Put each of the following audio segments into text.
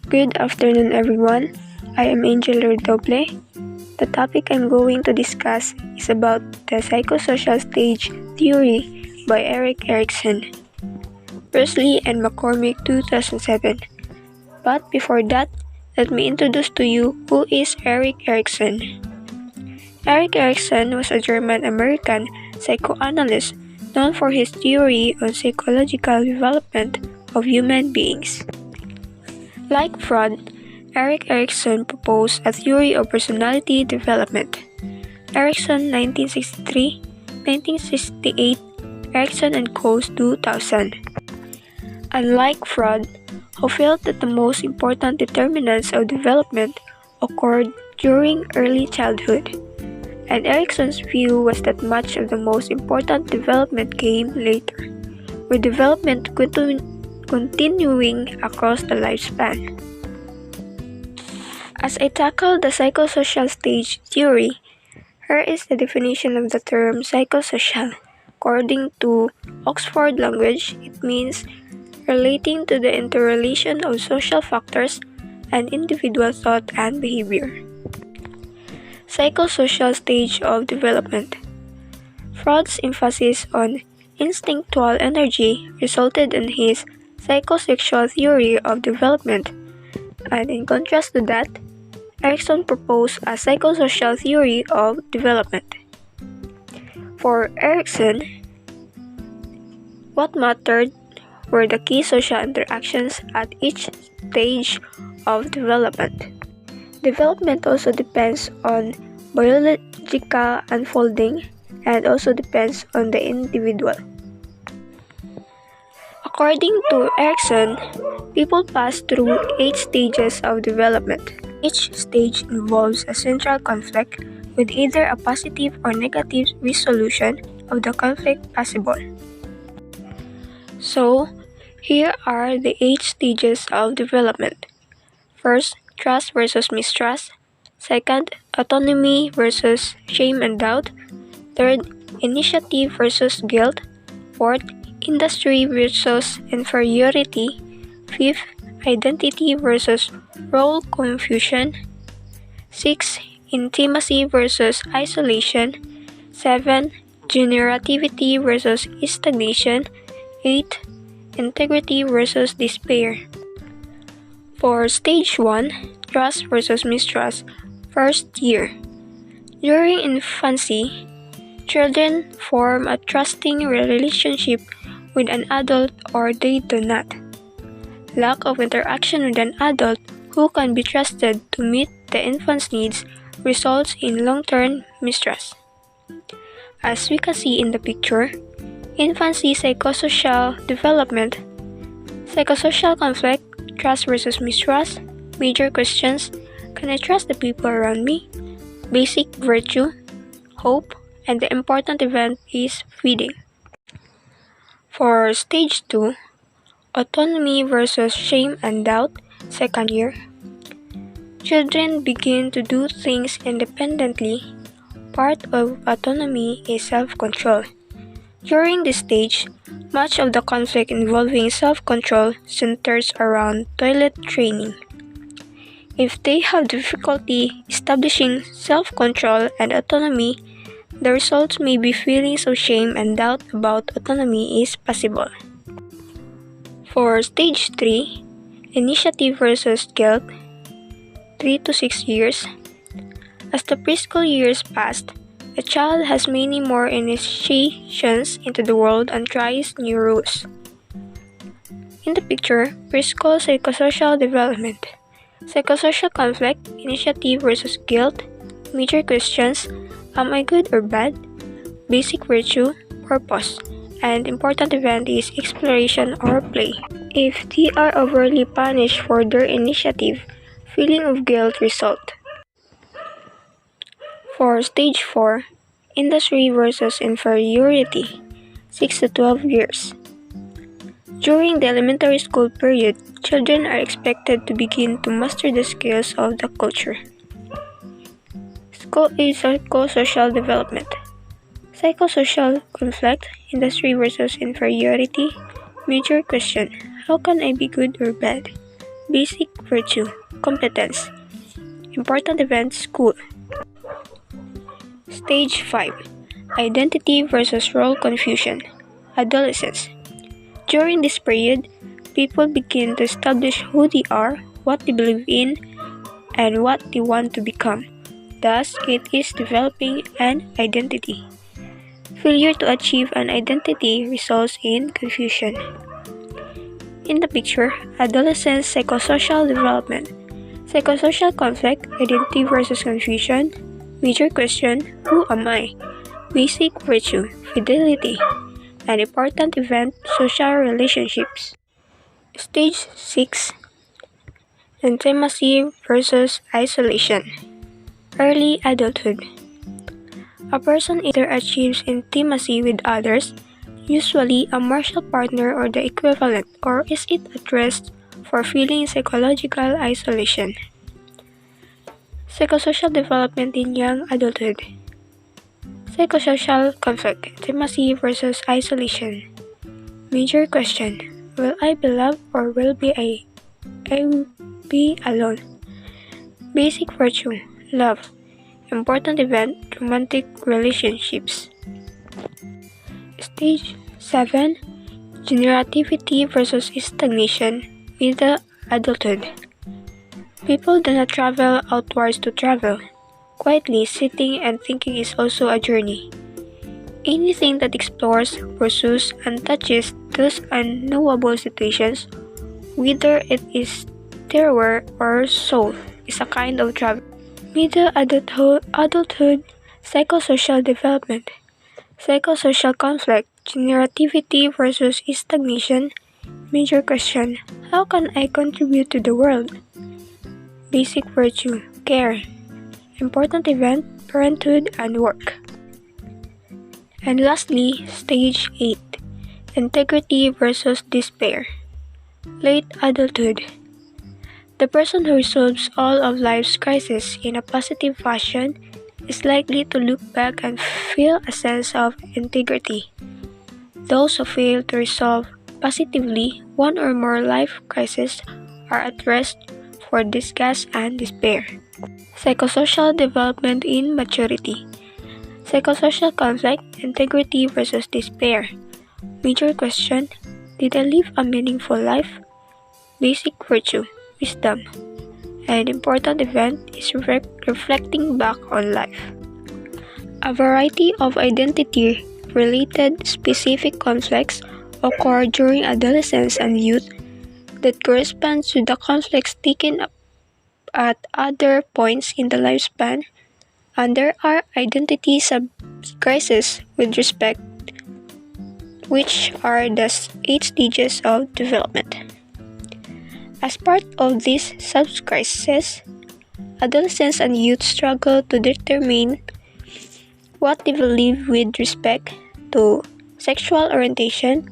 Good afternoon, everyone. I am Angel Redoble. The topic I'm going to discuss is about the psychosocial stage theory by Erikson, Pressley and McCormick 2007. But before that, let me introduce to you who is Erikson. Erikson was a German-American psychoanalyst known for his theory on psychological development of human beings. Like Freud, Erikson proposed a theory of personality development. Erikson 1963, 1968, Erikson and Co. 2000. Unlike Freud, who felt that the most important determinants of development occurred during early childhood, and Erikson's view was that much of the most important development came later, with development continuing across the lifespan. As I tackle the psychosocial stage theory, here is the definition of the term psychosocial. According to Oxford Language, it means relating to the interrelation of social factors and individual thought and behavior. Psychosocial stage of development. Freud's emphasis on instinctual energy resulted in his psychosexual theory of development, and in contrast to that, Erikson proposed a psychosocial theory of development. For Erikson, what mattered were the key social interactions at each stage of development. Development also depends on biological unfolding and also depends on the individual. According to Erikson, people pass through 8 stages of development. Each stage involves a central conflict with either a positive or negative resolution of the conflict possible. So, here are the 8 stages of development. First, trust versus mistrust. Second, autonomy versus shame and doubt. Third, initiative versus guilt. Fourth, industry versus inferiority. Fifth, identity versus role confusion. 6. Intimacy versus isolation. 7. Generativity versus stagnation. 8. Integrity versus despair. For stage 1, trust versus mistrust, first year. During infancy, children form a trusting relationship with an adult or they do not. Lack of interaction with an adult who can be trusted to meet the infant's needs results in long-term mistrust. As we can see in the picture, infancy psychosocial development, psychosocial conflict, trust versus mistrust, major questions, can I trust the people around me? Basic virtue, hope, and the important event is feeding. For stage 2, autonomy versus shame and doubt, second year. Children begin to do things independently. Part of autonomy is self-control. During this stage, much of the conflict involving self-control centers around toilet training. If they have difficulty establishing self-control and autonomy, the results may be feelings of shame and doubt about autonomy is possible. For stage 3, initiative versus guilt, 3 to 6 years. As the preschool years passed, a child has many more initiations into the world and tries new rules. In the picture, preschool psychosocial development, psychosocial conflict, initiative versus guilt, major questions, am I good or bad, basic virtue, purpose, and important event is exploration or play. If they are overly punished for their initiative, feeling of guilt result. For stage 4, industry versus inferiority, 6 to 12 years. During the elementary school period, children are expected to begin to master the skills of the culture. Psychosocial development. Psychosocial conflict, industry versus inferiority, major question, how can I be good or bad? Basic virtue, competence. Important event, school. Stage 5. Identity versus role confusion. Adolescence. During this period, people begin to establish who they are, what they believe in, and what they want to become. Thus, it is developing an identity. Failure to achieve an identity results in confusion. In the picture, adolescent psychosocial development. Psychosocial conflict, identity versus confusion. Major question, who am I? Basic virtue, fidelity. An important event, social relationships. Stage 6. Intimacy versus isolation. Early adulthood. A person either achieves intimacy with others, usually a martial partner or the equivalent, or is it at rest for feeling psychological isolation. Psychosocial development in young adulthood. Psychosocial conflict, intimacy versus isolation. Major question, will I be loved or will I be alone? Basic virtue, love. Important event, romantic relationships. Stage 7. Generativity versus stagnation, middle adulthood. People do not travel outwards to travel. Quietly sitting and thinking is also a journey. Anything that explores, pursues, and touches those unknowable situations, whether it is terror or soul, is a kind of travel. Middle adulthood, psychosocial development. Psychosocial conflict, generativity versus stagnation. Major question, how can I contribute to the world? Basic virtue, care. Important event, parenthood and work. And lastly, stage 8. Integrity versus despair. Late adulthood. The person who resolves all of life's crises in a positive fashion is likely to look back and feel a sense of integrity. Those who fail to resolve positively one or more life crises are at rest for disgust and despair. Psychosocial development in maturity. Psychosocial conflict, integrity versus despair. Major question, did I live a meaningful life? Basic virtue, wisdom. An important event is reflecting back on life. A variety of identity-related specific conflicts occur during adolescence and youth that corresponds to the conflicts taken up at other points in the lifespan, and there are identity sub-crises with respect, which are the 8 stages of development. As part of these sub-crises, adolescents and youth struggle to determine what they believe with respect to sexual orientation,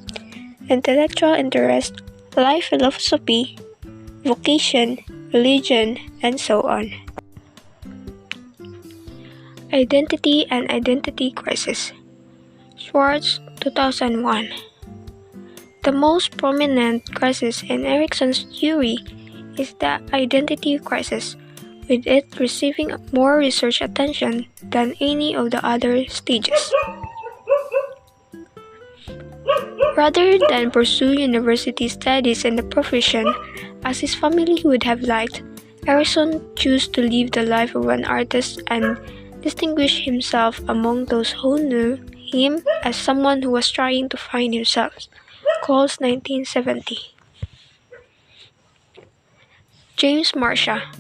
intellectual interest, life philosophy, vocation, religion, and so on. Identity and identity crisis. Schwartz, 2001. The most prominent crisis in Erikson's theory is the identity crisis, with it receiving more research attention than any of the other stages. Rather than pursue university studies in the profession as his family would have liked, Erikson chose to live the life of an artist and distinguish himself among those who knew him as someone who was trying to find himself. Calls 1970. James Marcia,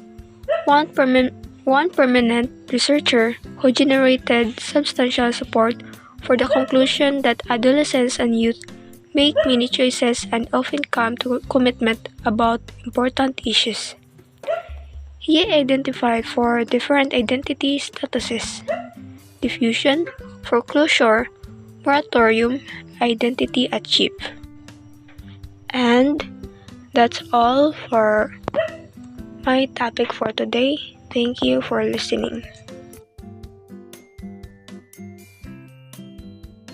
one prominent researcher who generated substantial support for the conclusion that adolescents and youth make many choices and often come to commitment about important issues. He identified 4 different identity statuses: diffusion, foreclosure, moratorium, identity achieved. And that's all for my topic for today. Thank you for listening.